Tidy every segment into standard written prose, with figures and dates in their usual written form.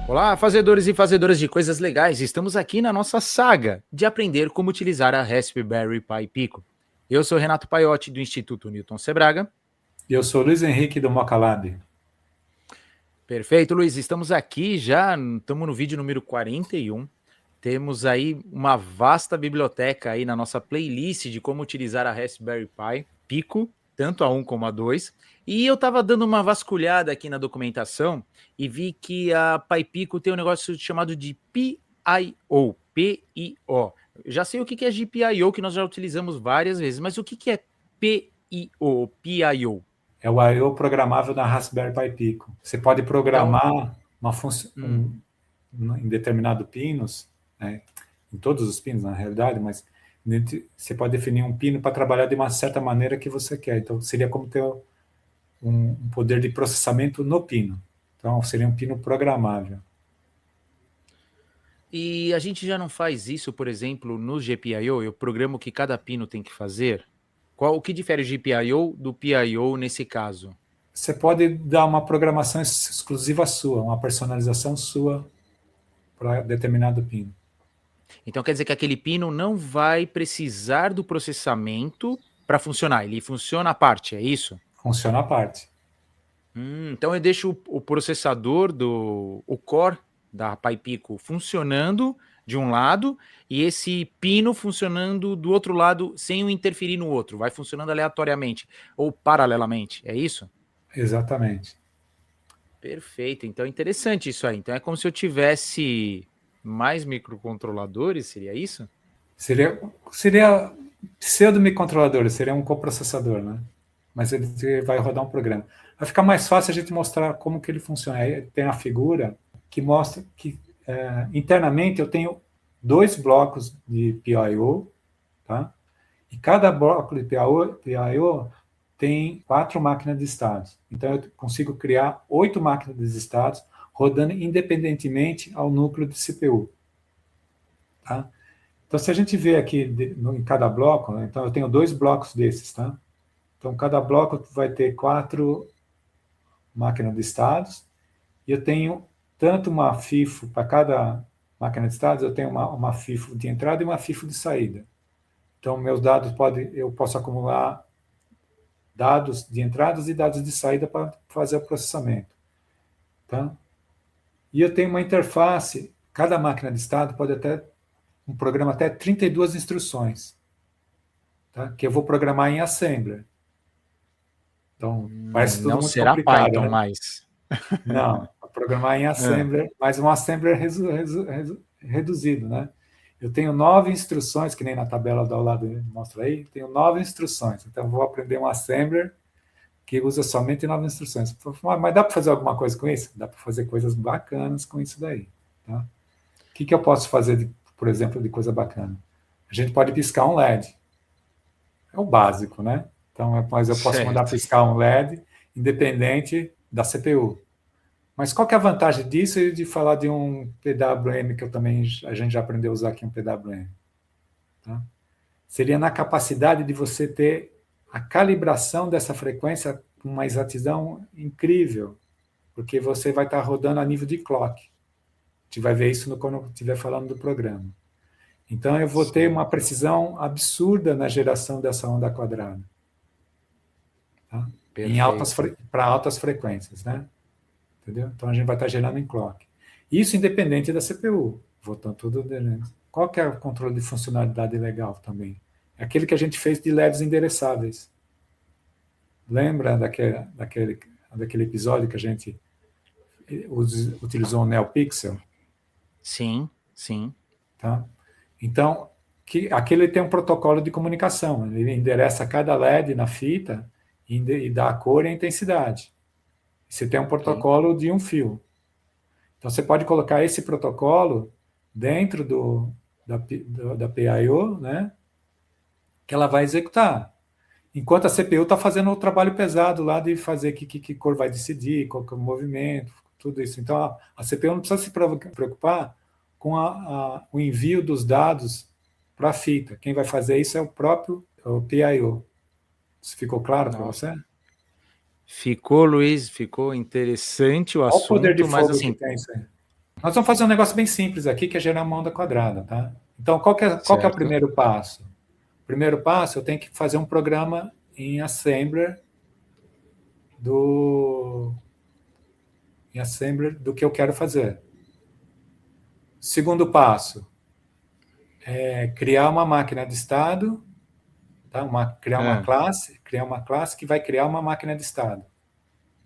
Olá, fazedores e fazedoras de coisas legais. Estamos aqui na nossa saga de aprender como utilizar a Raspberry Pi Pico. Eu sou Renato Paiotti, do Instituto Newton Sebraga. Eu sou Luiz Henrique do Mocalab. Perfeito, Luiz. Estamos aqui já, estamos no vídeo número 41. Temos aí uma vasta biblioteca aí na nossa playlist de como utilizar a Raspberry Pi Pico, tanto a 1 como a 2. E eu estava dando uma vasculhada aqui na documentação e vi que a Pi Pico tem um negócio chamado de PIO, P-I-O. Já sei o que é GPIO, que nós já utilizamos várias vezes, mas o que é PIO, PIO? É o I/O programável da Raspberry Pi Pico. Você pode Então, programar uma função em determinado pinos, né, em todos os pinos, na realidade, mas você pode definir um pino para trabalhar de uma certa maneira que você quer. Então, seria como ter um poder de processamento no pino. Então, seria um pino programável. e a gente já não faz isso, por exemplo, no GPIO, eu programo o que cada pino tem que fazer. O que difere o GPIO do PIO nesse caso? Você pode dar uma programação exclusiva sua, uma personalização sua para determinado pino. Então quer dizer que aquele pino não vai precisar do processamento para funcionar, ele funciona à parte, é isso? Funciona à parte. Então eu deixo o processador o core da Pi Pico funcionando de um lado e esse pino funcionando do outro lado sem o interferir no outro, vai funcionando aleatoriamente ou paralelamente, é isso? Exatamente. Perfeito, então é interessante isso aí. Então é como se eu tivesse mais microcontroladores, seria isso? Seria pseudo-microcontrolador, seria um coprocessador, né? Mas ele vai rodar um programa. Vai ficar mais fácil a gente mostrar como que ele funciona. Aí tem a figura que mostra que internamente eu tenho dois blocos de PIO, tá? E cada bloco de PIO tem 4 máquinas de estados. Então eu consigo criar 8 máquinas de estados rodando independentemente ao núcleo de CPU, tá? Então, se a gente vê aqui em cada bloco, né, então eu tenho 2 blocos desses, tá? Então, cada bloco vai ter 4 máquinas de estados, e eu tenho tanto uma FIFO para cada máquina de estados, eu tenho uma FIFO de entrada e uma FIFO de saída. Então, meus dados eu posso acumular dados de entradas e dados de saída para fazer o processamento, tá? E eu tenho uma interface, cada máquina de estado pode até um programa até 32 instruções, tá? Que eu vou programar em Assembler. Então, parece tudo Não muito será complicado, Python né? mais. Não, programar em Ah, Assembler, mas um Assembler reduzido, né? Eu tenho 9 instruções, que nem na tabela do lado mostra aí, tenho 9 instruções. Então, vou aprender um Assembler que usa somente 9 instruções. Mas dá para fazer alguma coisa com isso? Dá para fazer coisas bacanas com isso daí, tá? O que eu posso fazer, por exemplo, de coisa bacana? A gente pode piscar um LED. É o básico, né? Então, mas eu posso mandar certo. piscar um LED independente da CPU. Mas qual que é a vantagem disso e de falar de um PWM que a gente já aprendeu a usar aqui um PWM? Tá? Seria na capacidade de você ter a calibração dessa frequência com uma exatidão incrível, porque você vai estar rodando a nível de clock. A gente vai ver isso quando estiver falando do programa. Então eu vou ter uma Certo. precisão absurda na geração dessa onda quadrada, tá? Perfeito. Para altas frequências, né? Entendeu? Então a gente vai estar gerando em clock. Isso independente da CPU, voltando tudo dele. Qual que é o controle de funcionalidade legal também? É aquele que a gente fez de LEDs endereçáveis. Lembra daquele episódio que a gente utilizou o NeoPixel? Sim, sim. Tá? Então, aquele tem um protocolo de comunicação. Ele endereça cada LED na fita e dá a cor e a intensidade. Você tem um Ok. protocolo de um fio. Então, você pode colocar esse protocolo dentro da PIO, né, que ela vai executar. Enquanto a CPU está fazendo o trabalho pesado lá de fazer que cor vai decidir, qual que é o movimento, tudo isso. Então, a CPU não precisa se preocupar com o envio dos dados para a fita. Quem vai fazer isso é o próprio PIO. Isso ficou claro para Nossa. você? Ficou, Luiz, ficou interessante o Olha o poder de assunto, mas fogo que assim, tem isso aí. Nós vamos fazer um negócio bem simples aqui, que é gerar uma onda quadrada, tá? Então, qual que é o Certo. primeiro passo? O primeiro passo, eu tenho que fazer um programa em Assembler do que eu quero fazer. Segundo passo é criar uma máquina de estado, tá? Criar uma classe que vai criar uma máquina de estado,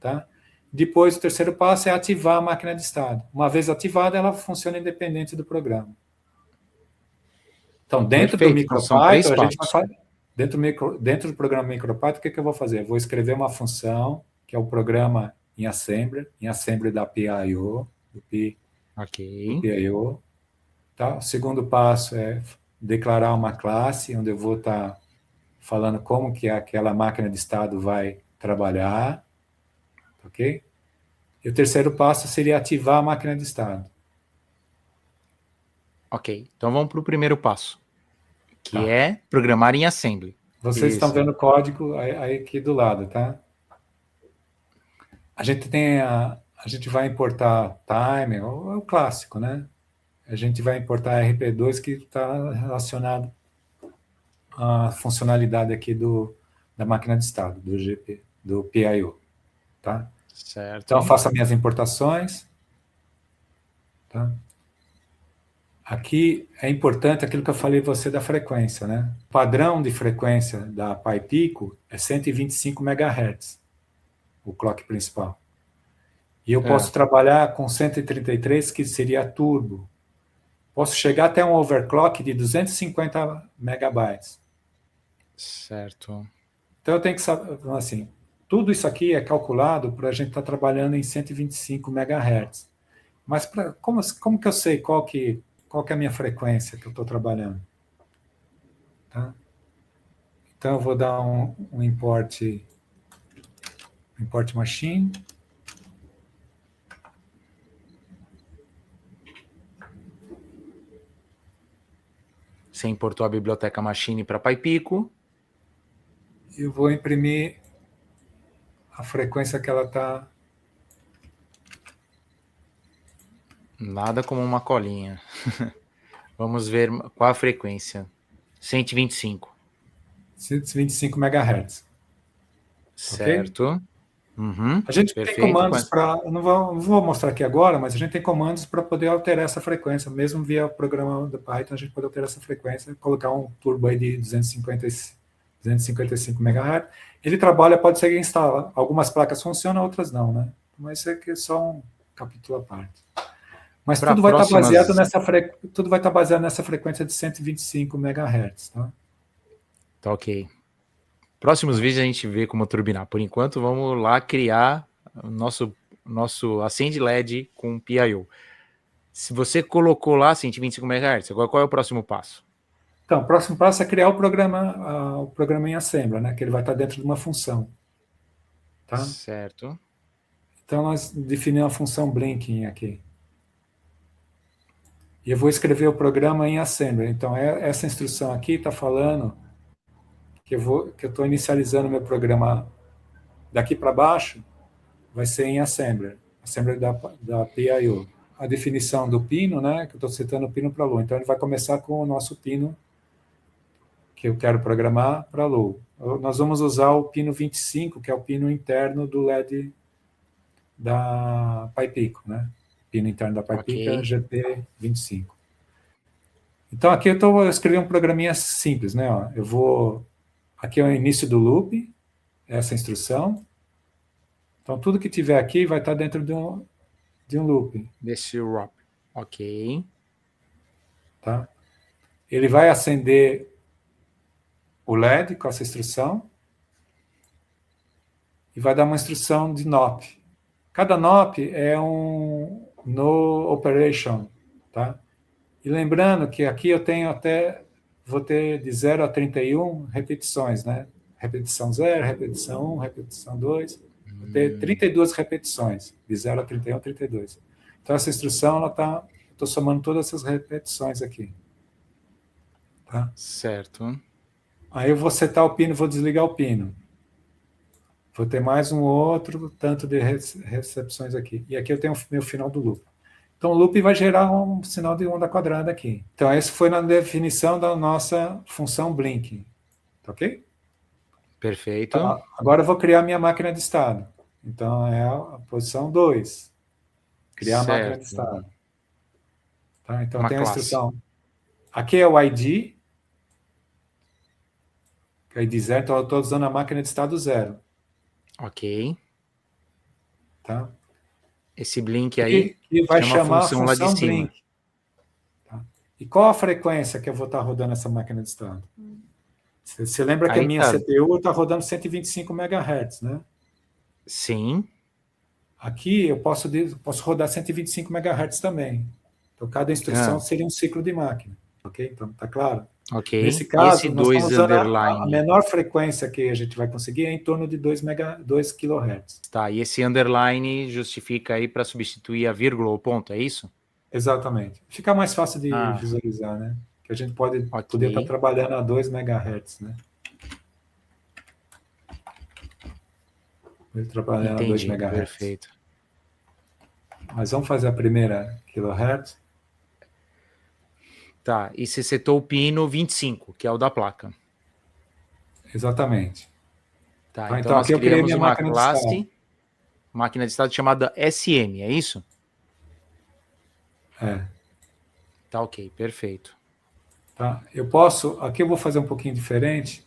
tá? Depois, o terceiro passo é ativar a máquina de estado. Uma vez ativada, ela funciona independente do programa. Então, dentro do Perfeito. Então, são 3 MicroPython, a gente vai passos. fazer. Dentro do programa MicroPython, o que eu vou fazer? Eu vou escrever uma função, que é o programa em Assembly da PIO, do Ok. PIO. Tá? O segundo passo é declarar uma classe, onde eu vou estar falando como que aquela máquina de estado vai trabalhar, ok? E o terceiro passo seria ativar a máquina de estado. Ok. Então vamos para o primeiro passo, que Tá. é programar em Assembly. Vocês estão Isso. vendo o código aí aqui do lado, tá? A gente vai importar timer, é o clássico, né? A gente vai importar RP2 que está relacionado à funcionalidade aqui da máquina de estado, do GP, do PIO, tá? Então, eu Certo. faço as minhas importações, tá? Aqui é importante aquilo que eu falei você da frequência, né? O padrão de frequência da PyPico é 125 MHz, o clock principal. E eu posso trabalhar com 133, que seria turbo. Posso chegar até um overclock de 250 megabytes. Certo. Então eu tenho que saber, assim, tudo isso aqui é calculado para a gente estar trabalhando em 125 MHz. Mas como que eu sei qual que é a minha frequência que eu estou trabalhando? Tá? Então eu vou dar um import machine. Você importou a biblioteca Machine para PyPico. E vou imprimir a frequência que ela está. Nada como uma colinha. Vamos ver qual a frequência. 125. 125 MHz. Ok? Certo. Uhum. A gente tem Perfeito. comandos para. Não vou mostrar aqui agora, mas a gente tem comandos para poder alterar essa frequência. Mesmo via o programa do Python, a gente pode alterar essa frequência, colocar um turbo aí de 255 MHz. Ele trabalha, pode ser instalado. Algumas placas funcionam, outras não, né? Mas isso aqui é só um capítulo à parte. Mas tudo vai estar baseado nessa frequência de 125 MHz, tá? Tá ok. Próximos vídeos a gente vê como turbinar. Por enquanto, vamos lá criar o nosso Acende LED com PIO. Se você colocou lá 125 MHz, agora qual é o próximo passo? Então, o próximo passo é criar o programa em Assembly, né? Que ele vai estar dentro de uma função. Tá? Certo. Então, nós definimos a função blinking aqui. E eu vou escrever o programa em Assembly. Então, essa instrução aqui está falando que eu estou inicializando meu programa daqui para baixo, vai ser em Assembly da PIO. A definição do pino, né, que eu estou setando o pino para low. Então, ele vai começar com o nosso pino que eu quero programar para low. Nós vamos usar o pino 25, que é o pino interno do LED da PyPico, né? O pino interno da PyPico é GP25. Então, aqui eu escrevi um programinha simples, né? Ó, aqui é o início do loop, essa instrução. Então, tudo que tiver aqui vai estar dentro de um loop. Desse ROP. Ok. Tá? Ele vai acender o LED com essa instrução e vai dar uma instrução de NOP. Cada NOP é um No Operation, tá? E lembrando que aqui eu vou ter de 0 a 31 repetições, né? Repetição 0, repetição 1, repetição 2. Vou ter 32 repetições, de 0 a 31, 32. Então, essa instrução, estou somando todas essas repetições aqui. Tá? Certo. Aí eu vou setar o pino, vou desligar o pino. Vou ter mais um outro tanto de recepções aqui. E aqui eu tenho o meu final do loop. Então, o loop vai gerar um sinal de onda quadrada aqui. Então, essa foi na definição da nossa função blink. Tá ok? Perfeito. Tá, agora eu vou criar minha máquina de estado. Então, é a posição 2. Criar a máquina de Certo. estado. Tá? Então, Uma tem a classe. instrução. Aqui é o ID, que é ID 0, então eu estou usando a máquina de estado 0. Ok. Tá? Esse blink aí E vai chama a chamar a função lá de função cima. blink. Tá? E qual a frequência que eu vou estar rodando essa máquina de estado? Você lembra que a Aí minha tá. CPU está rodando 125 MHz, né? Sim. Aqui eu posso rodar 125 MHz também. Então, cada instrução Ah, seria um ciclo de máquina. Ok? Então, tá claro? ok. Nesse E esse caso, nós estamos 2 usando a underline. menor frequência que a gente vai conseguir é em torno de 2 kHz. Tá, e esse underline justifica aí para substituir a vírgula ou ponto, é isso? Exatamente. Fica mais fácil de Ah, visualizar, né? Que a gente poder estar ok. trabalhando a 2 MHz, né? Trabalhando a 2 Entendi. MHz. Perfeito. Mas vamos fazer a primeira kHz. Tá, e você setou o pino 25, que é o da placa. Exatamente. Tá, Tá, então então nós aqui eu criei criamos minha uma máquina de estado. classe, máquina de estado chamada SM, é isso? É. Tá, ok, perfeito. Tá? Eu posso, aqui eu vou fazer um pouquinho diferente.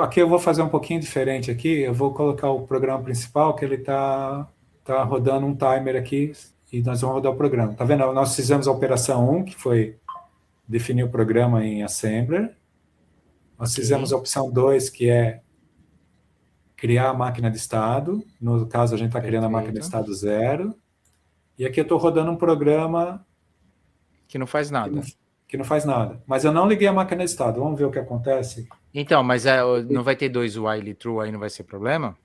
Aqui eu vou fazer um pouquinho diferente aqui. Eu vou colocar o programa principal que ele tá rodando um timer aqui e nós vamos rodar o programa. Tá vendo? Nós fizemos a operação 1, que foi definir o programa em Assembler. Nós fizemos Ok, a opção 2, que é criar a máquina de estado. No caso, a gente está criando a máquina de perfeito. estado 0. E aqui eu estou rodando um programa Que não faz que não, nada. que não faz nada. Mas eu não liguei a máquina de estado. Vamos ver o que acontece. Então, mas não vai ter dois while true aí, não vai ser problema?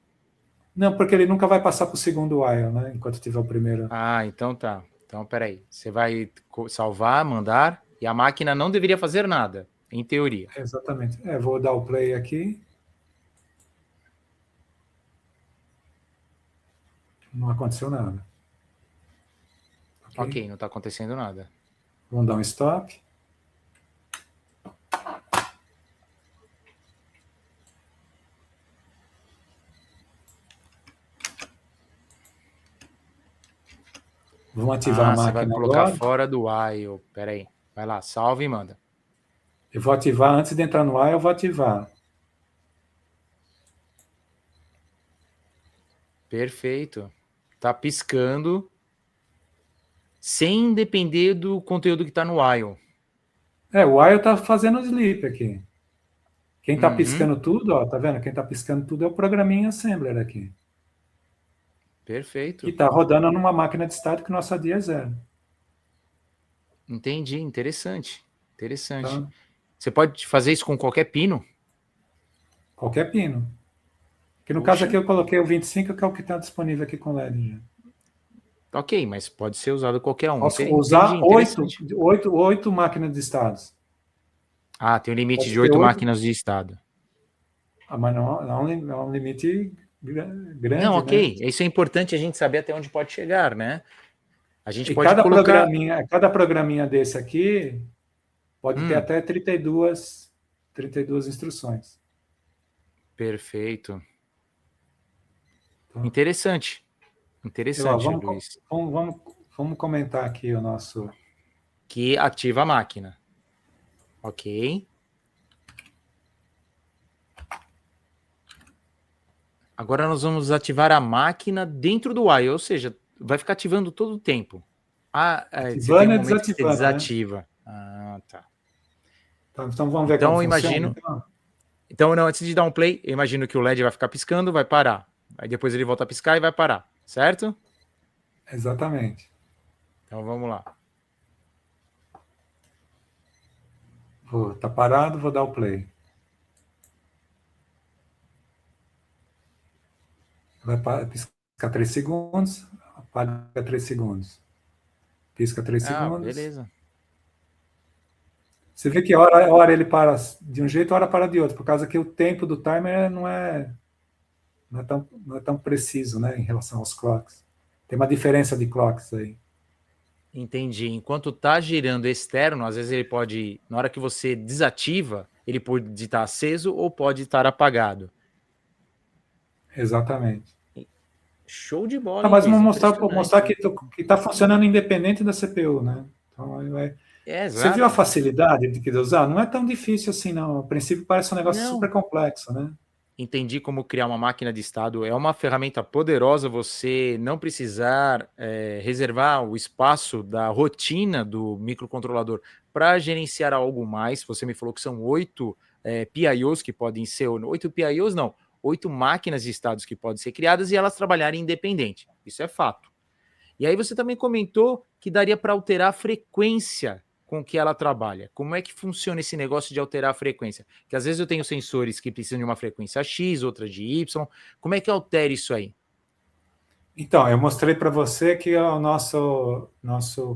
Não, porque ele nunca vai passar para o segundo while, né? Enquanto tiver o primeiro. Ah, então tá. Então, peraí. Você vai salvar, mandar, e a máquina não deveria fazer nada, em teoria. Exatamente. Vou dar o play aqui. Não aconteceu nada. Ok, Ok? não tá acontecendo nada. Vamos dar um stop. Vamos ativar a Ah, você vai máquina colocar agora. fora do while. Peraí. Vai lá, salve e manda. Eu vou ativar, antes de entrar no while, eu vou ativar. Perfeito. Tá piscando sem depender do conteúdo que tá no while. O while está fazendo o sleep aqui. Quem está Uhum, piscando tudo, ó, tá vendo? Quem está piscando tudo é o programinha assembler aqui. E perfeito. está rodando numa máquina de estado que nossa dia é 0. Entendi. Interessante. Interessante. Tá? Você pode fazer isso com qualquer pino? Qualquer pino. Que no caso Puxa. aqui eu coloquei o 25, que é o que está disponível aqui com LED já. Ok, mas pode ser usado qualquer um. Posso Entendi, usar interessante. oito máquinas de estados. Ah, tem um limite Posso de ter 8 oito, máquinas de estado. mas não é um limite Não, grande, né? ok. Isso é importante a gente saber até onde pode chegar, né? A gente E pode colocar. cada programinha desse aqui pode ter Hum, até 32 instruções. perfeito. Tá? Interessante. Ó, Interessante, Luiz. vamos comentar aqui o nosso. Que ativa a máquina. Ok. Agora nós vamos ativar a máquina dentro do while, ou seja, vai ficar ativando todo o tempo. Ah, você tem um Ativando e momento que você desativando, né? desativa. Ah, tá. Tá, então vamos ver como Então eu funciona. imagino. Então, não, antes de dar um play, eu imagino que o LED vai ficar piscando, vai parar. Aí depois ele volta a piscar e vai parar, certo? Exatamente. Então vamos lá. Tá parado, vou dar o play. Vai piscar 3 segundos, apaga 3 segundos. Pisca 3 Ah, segundos, beleza. Você vê que hora ele para de um jeito, hora para de outro, por causa que o tempo do timer não é tão preciso, né, em relação aos clocks. Tem uma diferença de clocks aí. Entendi. Enquanto tá girando externo, às vezes ele pode, na hora que você desativa, ele pode estar aceso ou pode estar apagado. Exatamente. Show de bola, hein, Mas Luiz? vamos Impressionante. mostrar que está funcionando independente da CPU, né? Então, você viu a Exato. facilidade de usar? Não é tão difícil assim, não. A princípio parece um negócio Não. super complexo, né? Entendi como criar uma máquina de estado. É uma ferramenta poderosa você não precisar reservar o espaço da rotina do microcontrolador para gerenciar algo mais. Você me falou que são 8 PIOs que podem ser, 8 PIOs não, 8 máquinas de estados que podem ser criadas e elas trabalharem independente. Isso é fato. E aí você também comentou que daria para alterar a frequência com que ela trabalha. Como é que funciona esse negócio de alterar a frequência? Que às vezes eu tenho sensores que precisam de uma frequência X, outra de Y. Como é que altera isso aí? Então, eu mostrei para você que o nosso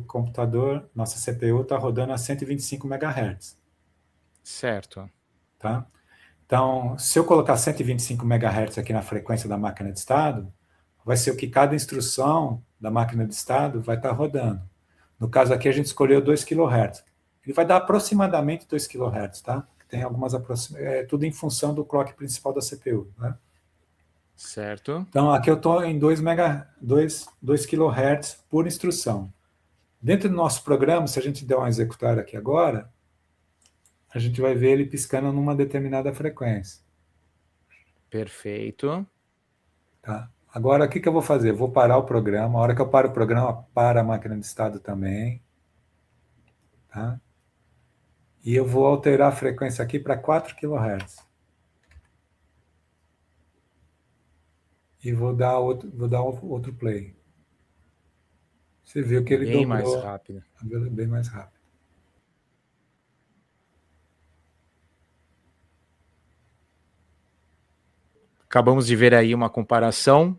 computador, nossa CPU está rodando a 125 MHz. Certo. Tá? Então, se eu colocar 125 MHz aqui na frequência da máquina de estado, vai ser o que cada instrução da máquina de estado vai estar rodando. No caso aqui, a gente escolheu 2 kHz. Ele vai dar aproximadamente 2 kHz, tá? Tem algumas tudo em função do clock principal da CPU, né? Certo. Então, aqui eu estou em 2 kHz por instrução. Dentro do nosso programa, se a gente der um executar aqui agora, a gente vai ver ele piscando numa determinada frequência. Perfeito. Tá? Agora, o que eu vou fazer? Eu vou parar o programa. A hora que eu paro o programa, para a máquina de estado também. Tá? E eu vou alterar a frequência aqui para 4 kHz. E vou dar outro play. Você viu que ele Bem dobrou. mais rápido. Bem mais rápido. Acabamos de ver aí uma comparação,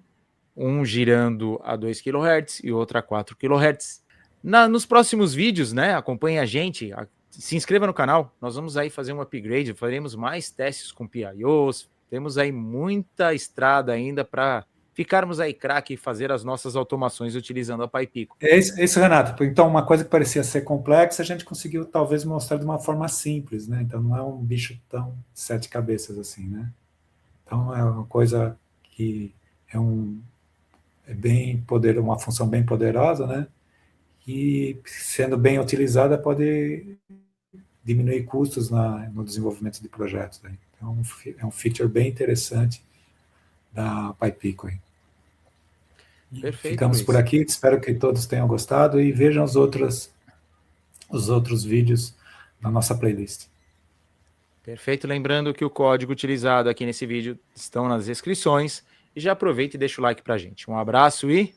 um girando a 2 kHz e outro a 4 kHz. Nos próximos vídeos, né, acompanhe a gente, se inscreva no canal, nós vamos aí fazer um upgrade, faremos mais testes com PIOs, temos aí muita estrada ainda para ficarmos aí craque e fazer as nossas automações utilizando a PyPico. É isso, Renato. Então, uma coisa que parecia ser complexa, a gente conseguiu talvez mostrar de uma forma simples, né? Então, não é um bicho tão 7 cabeças assim, né? Então, é uma coisa que uma função bem poderosa, né? E, sendo bem utilizada, pode diminuir custos no desenvolvimento de projetos. Né? Então, é um feature bem interessante da PyPico. Perfeito, Ficamos Luiz. por aqui, espero que todos tenham gostado e vejam os outros vídeos na nossa playlist. Perfeito, lembrando que o código utilizado aqui nesse vídeo estão nas descrições e já aproveita e deixa o like pra gente. Um abraço e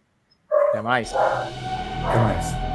até mais. Até mais.